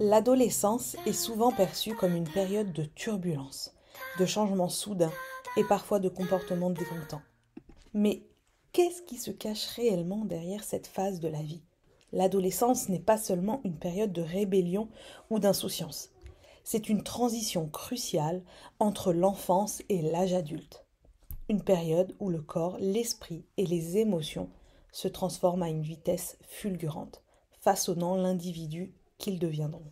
L'adolescence est souvent perçue comme une période de turbulence, de changements soudains et parfois de comportements déroutants. Mais qu'est-ce qui se cache réellement derrière cette phase de la vie? L'adolescence n'est pas seulement une période de rébellion ou d'insouciance. C'est une transition cruciale entre l'enfance et l'âge adulte. Une période où le corps, l'esprit et les émotions se transforment à une vitesse fulgurante, façonnant l'individu qu'ils deviendront.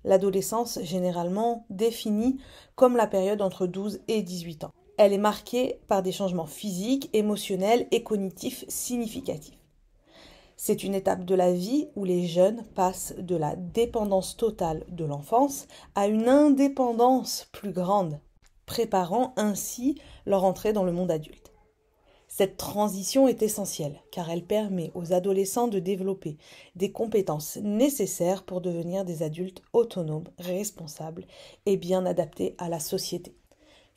L'adolescence, généralement définie comme la période entre 12 et 18 ans. Elle est marquée par des changements physiques, émotionnels et cognitifs significatifs. C'est une étape de la vie où les jeunes passent de la dépendance totale de l'enfance à une indépendance plus grande, préparant ainsi leur entrée dans le monde adulte. Cette transition est essentielle car elle permet aux adolescents de développer des compétences nécessaires pour devenir des adultes autonomes, responsables et bien adaptés à la société.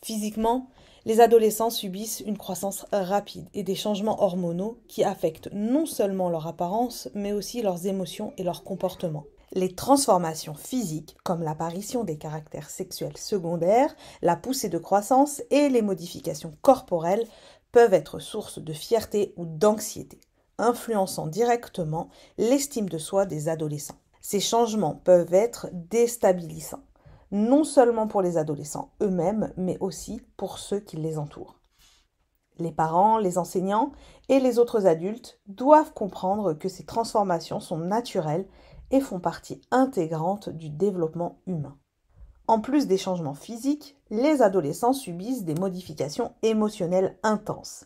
Physiquement, les adolescents subissent une croissance rapide et des changements hormonaux qui affectent non seulement leur apparence mais aussi leurs émotions et leurs comportements. Les transformations physiques, comme l'apparition des caractères sexuels secondaires, la poussée de croissance et les modifications corporelles, peuvent être source de fierté ou d'anxiété, influençant directement l'estime de soi des adolescents. Ces changements peuvent être déstabilisants, non seulement pour les adolescents eux-mêmes, mais aussi pour ceux qui les entourent. Les parents, les enseignants et les autres adultes doivent comprendre que ces transformations sont naturelles et font partie intégrante du développement humain. En plus des changements physiques, les adolescents subissent des modifications émotionnelles intenses.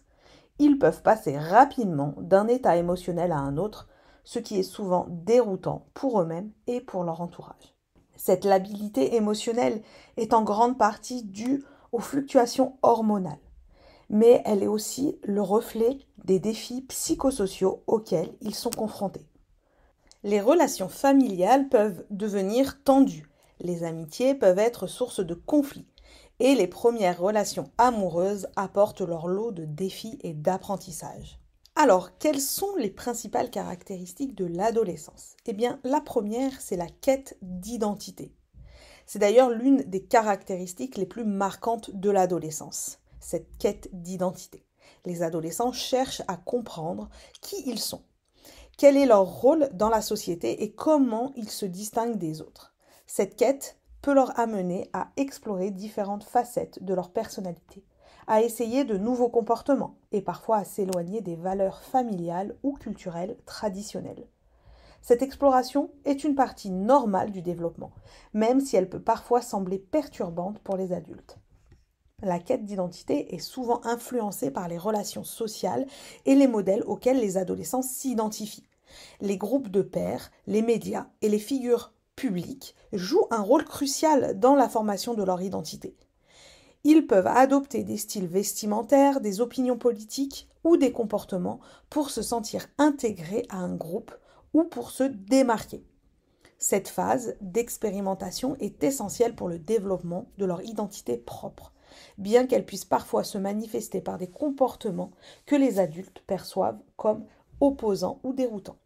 Ils peuvent passer rapidement d'un état émotionnel à un autre, ce qui est souvent déroutant pour eux-mêmes et pour leur entourage. Cette labilité émotionnelle est en grande partie due aux fluctuations hormonales, mais elle est aussi le reflet des défis psychosociaux auxquels ils sont confrontés. Les relations familiales peuvent devenir tendues. Les amitiés peuvent être source de conflits et les premières relations amoureuses apportent leur lot de défis et d'apprentissage. Alors, quelles sont les principales caractéristiques de l'adolescence? Eh bien, la première, c'est la quête d'identité. C'est d'ailleurs l'une des caractéristiques les plus marquantes de l'adolescence, cette quête d'identité. Les adolescents cherchent à comprendre qui ils sont, quel est leur rôle dans la société et comment ils se distinguent des autres. Cette quête peut leur amener à explorer différentes facettes de leur personnalité, à essayer de nouveaux comportements et parfois à s'éloigner des valeurs familiales ou culturelles traditionnelles. Cette exploration est une partie normale du développement, même si elle peut parfois sembler perturbante pour les adultes. La quête d'identité est souvent influencée par les relations sociales et les modèles auxquels les adolescents s'identifient. Les groupes de pairs, les médias et les figures publiques jouent un rôle crucial dans la formation de leur identité. Ils peuvent adopter des styles vestimentaires, des opinions politiques ou des comportements pour se sentir intégrés à un groupe ou pour se démarquer. Cette phase d'expérimentation est essentielle pour le développement de leur identité propre, bien qu'elle puisse parfois se manifester par des comportements que les adultes perçoivent comme opposants ou déroutants.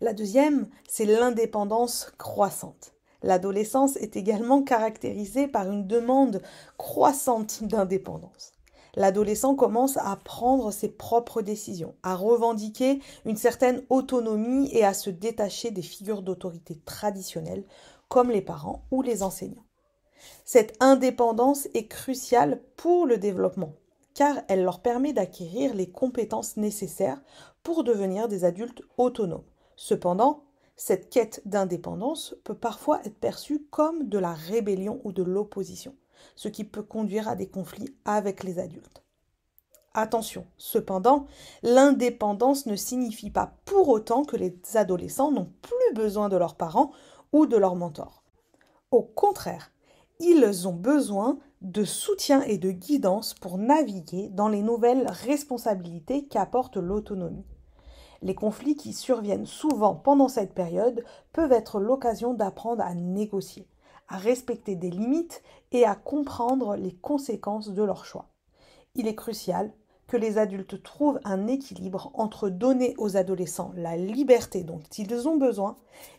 La deuxième, c'est l'indépendance croissante. L'adolescence est également caractérisée par une demande croissante d'indépendance. L'adolescent commence à prendre ses propres décisions, à revendiquer une certaine autonomie et à se détacher des figures d'autorité traditionnelles comme les parents ou les enseignants. Cette indépendance est cruciale pour le développement, car elle leur permet d'acquérir les compétences nécessaires pour devenir des adultes autonomes. Cependant, cette quête d'indépendance peut parfois être perçue comme de la rébellion ou de l'opposition, ce qui peut conduire à des conflits avec les adultes. Attention, cependant, l'indépendance ne signifie pas pour autant que les adolescents n'ont plus besoin de leurs parents ou de leurs mentors. Au contraire, ils ont besoin de soutien et de guidance pour naviguer dans les nouvelles responsabilités qu'apporte l'autonomie. Les conflits qui surviennent souvent pendant cette période peuvent être l'occasion d'apprendre à négocier, à respecter des limites et à comprendre les conséquences de leurs choix. Il est crucial que les adultes trouvent un équilibre entre donner aux adolescents la liberté dont ils ont besoin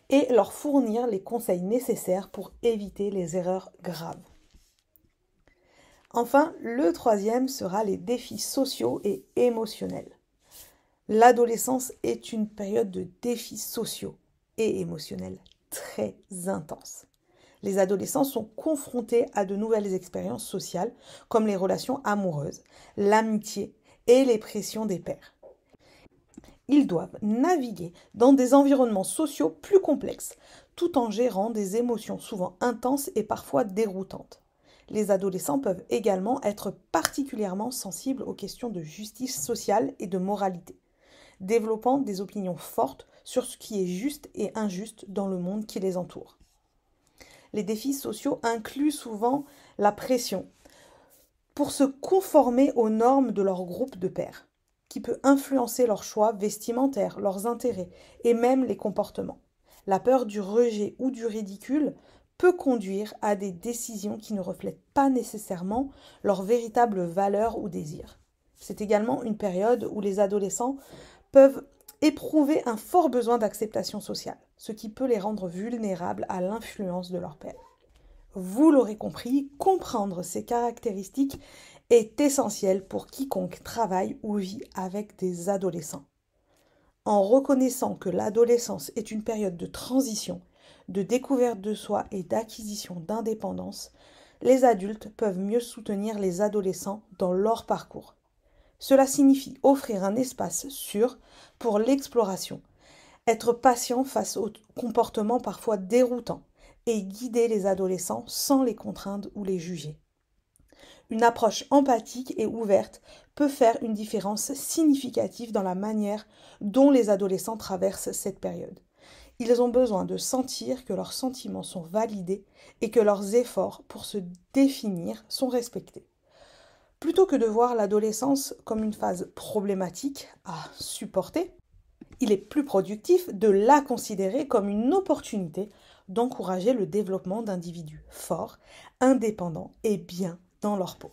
et leur fournir les conseils nécessaires pour éviter les erreurs graves. Enfin, le troisième sera les défis sociaux et émotionnels. L'adolescence est une période de défis sociaux et émotionnels très intenses. Les adolescents sont confrontés à de nouvelles expériences sociales comme les relations amoureuses, l'amitié et les pressions des pairs. Ils doivent naviguer dans des environnements sociaux plus complexes, tout en gérant des émotions souvent intenses et parfois déroutantes. Les adolescents peuvent également être particulièrement sensibles aux questions de justice sociale et de moralité, développant des opinions fortes sur ce qui est juste et injuste dans le monde qui les entoure. Les défis sociaux incluent souvent la pression pour se conformer aux normes de leur groupe de pairs, qui peut influencer leurs choix vestimentaires, leurs intérêts et même les comportements. La peur du rejet ou du ridicule peut conduire à des décisions qui ne reflètent pas nécessairement leurs véritables valeurs ou désirs. C'est également une période où les adolescents peuvent éprouver un fort besoin d'acceptation sociale, ce qui peut les rendre vulnérables à l'influence de leurs pairs. Vous l'aurez compris, comprendre ces caractéristiques est essentiel pour quiconque travaille ou vit avec des adolescents. En reconnaissant que l'adolescence est une période de transition, de découverte de soi et d'acquisition d'indépendance, les adultes peuvent mieux soutenir les adolescents dans leur parcours. Cela signifie offrir un espace sûr pour l'exploration, être patient face aux comportements parfois déroutants et guider les adolescents sans les contraindre ou les juger. Une approche empathique et ouverte peut faire une différence significative dans la manière dont les adolescents traversent cette période. Ils ont besoin de sentir que leurs sentiments sont validés et que leurs efforts pour se définir sont respectés. Plutôt que de voir l'adolescence comme une phase problématique à supporter, il est plus productif de la considérer comme une opportunité d'encourager le développement d'individus forts, indépendants et bien dans leur peau.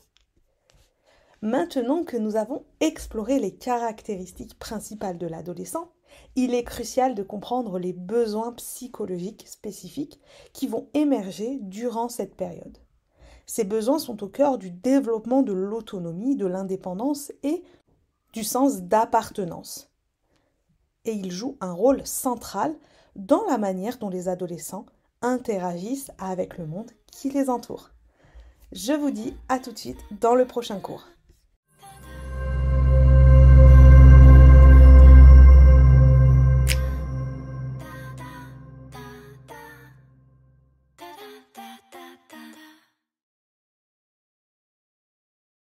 Maintenant que nous avons exploré les caractéristiques principales de l'adolescent, il est crucial de comprendre les besoins psychologiques spécifiques qui vont émerger durant cette période. Ces besoins sont au cœur du développement de l'autonomie, de l'indépendance et du sens d'appartenance. Et ils jouent un rôle central dans la manière dont les adolescents interagissent avec le monde qui les entoure. Je vous dis à tout de suite dans le prochain cours.